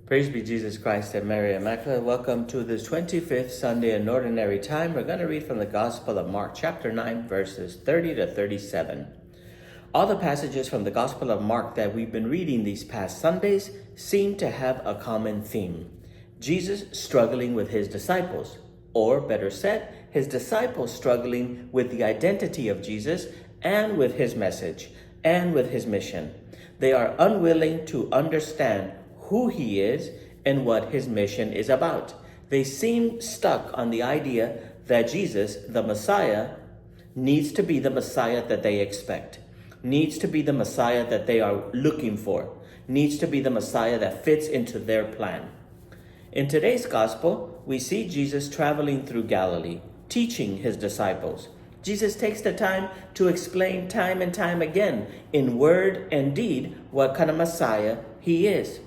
Praise be Jesus Christ and Mary Immaculate. Welcome to this 25th Sunday in Ordinary Time. We're going to read from the Gospel of Mark, chapter 9, verses 30 to 37. All the passages from the Gospel of Mark that we've been reading these past Sundays seem to have a common theme. Jesus struggling with his disciples, or better said, his disciples struggling with the identity of Jesus and with his message and with his mission. They are unwilling to understand who he is and what his mission is about. They seem stuck on the idea that Jesus, the Messiah, needs to be the Messiah that they expect, needs to be the Messiah that they are looking for, needs to be the Messiah that fits into their plan. In today's gospel, we see Jesus traveling through Galilee, teaching his disciples. Jesus takes the time to explain time and time again in word and deed what kind of Messiah he is.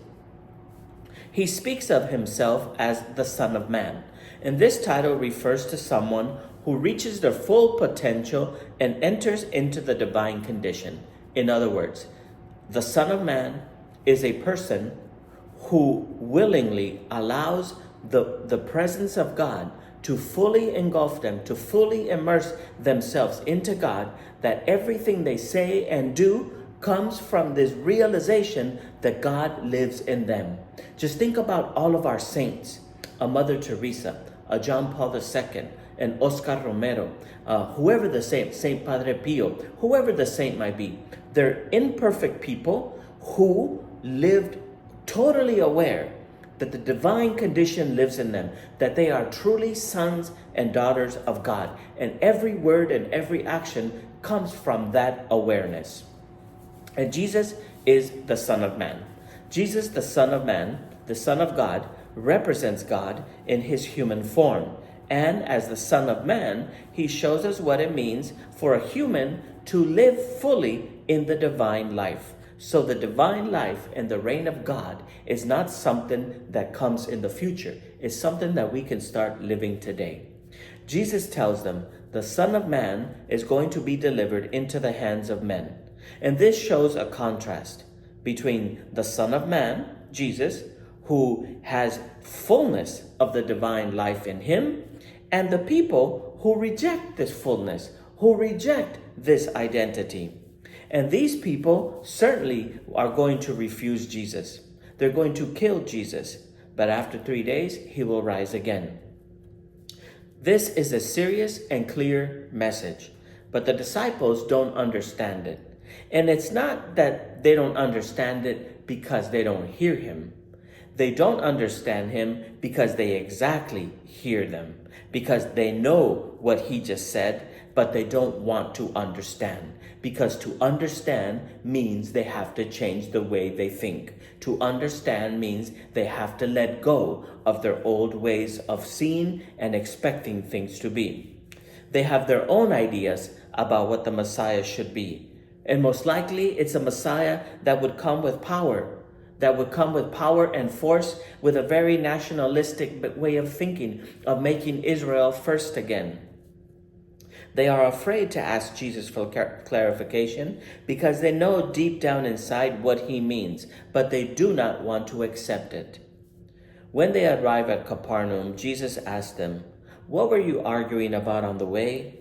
He speaks of himself as the Son of Man, and this title refers to someone who reaches their full potential and enters into the divine condition. In other words, the Son of Man is a person who willingly allows the presence of God to fully engulf them, to fully immerse themselves into God, that everything they say and do comes from this realization that God lives in them. Just think about all of our saints, a Mother Teresa, a John Paul II, and Oscar Romero, whoever the saint, Saint Padre Pio, whoever the saint might be. They're imperfect people who lived totally aware that the divine condition lives in them, that they are truly sons and daughters of God. And every word and every action comes from that awareness. And Jesus is the Son of Man. Jesus, the Son of Man, the Son of God, represents God in his human form. And as the Son of Man, he shows us what it means for a human to live fully in the divine life. So the divine life and the reign of God is not something that comes in the future. It's something that we can start living today. Jesus tells them the Son of Man is going to be delivered into the hands of men. And this shows a contrast between the Son of Man, Jesus, who has fullness of the divine life in him, and the people who reject this fullness, who reject this identity. And these people certainly are going to refuse Jesus. They're going to kill Jesus, but after 3 days, he will rise again. This is a serious and clear message, but the disciples don't understand it. And it's not that they don't understand it because they don't hear him. They don't understand him because they exactly hear them, because they know what he just said, but they don't want to understand. Because to understand means they have to change the way they think. To understand means they have to let go of their old ways of seeing and expecting things to be. They have their own ideas about what the Messiah should be. And most likely it's a Messiah that would come with power, and force, with a very nationalistic way of thinking, of making Israel first again. They are afraid to ask Jesus for clarification because they know deep down inside what he means, but they do not want to accept it. When they arrive at Capernaum, Jesus asked them, "What were you arguing about on the way?"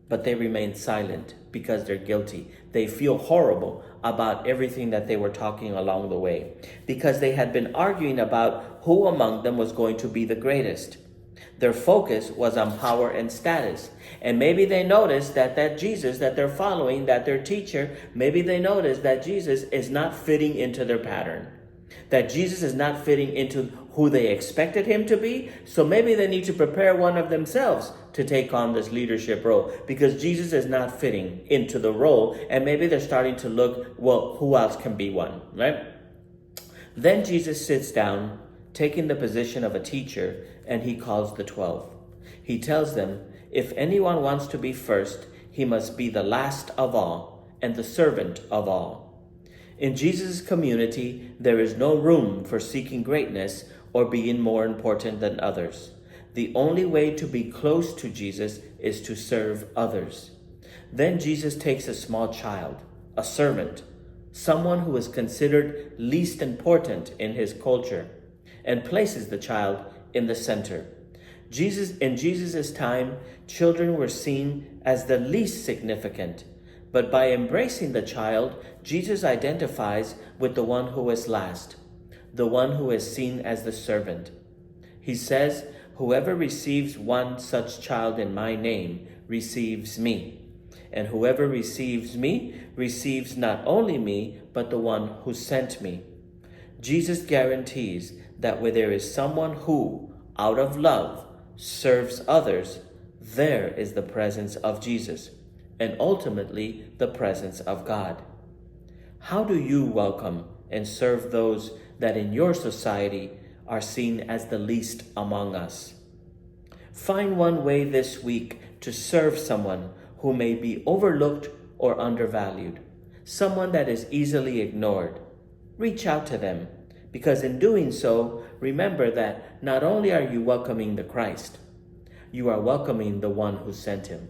But they remain silent because they're guilty. They feel horrible about everything that they were talking along the way because they had been arguing about who among them was going to be the greatest. Their focus was on power and status. And maybe they noticed that Jesus that they're following, that their teacher, maybe they noticed that Jesus is not fitting into their pattern, that Jesus is not fitting into who they expected him to be. So maybe they need to prepare one of themselves to take on this leadership role because Jesus is not fitting into the role. And maybe they're starting to look, well, who else can be one, right? Then Jesus sits down, taking the position of a teacher, and he calls the 12. He tells them, if anyone wants to be first, he must be the last of all and the servant of all. In Jesus' community, there is no room for seeking greatness or being more important than others. The only way to be close to Jesus is to serve others. Then Jesus takes a small child, a servant, someone who is considered least important in his culture, and places the child in the center. In Jesus' time, children were seen as the least significant, but by embracing the child, Jesus identifies with the one who is last, the one who is seen as the servant. He says, "Whoever receives one such child in my name receives me, and whoever receives me receives not only me, but the one who sent me." Jesus guarantees that where there is someone who, out of love, serves others, there is the presence of Jesus, and ultimately the presence of God. How do you welcome and serve those that in your society are seen as the least among us? Find one way this week to serve someone who may be overlooked or undervalued, someone that is easily ignored. Reach out to them, because in doing so, remember that not only are you welcoming the Christ, you are welcoming the one who sent him.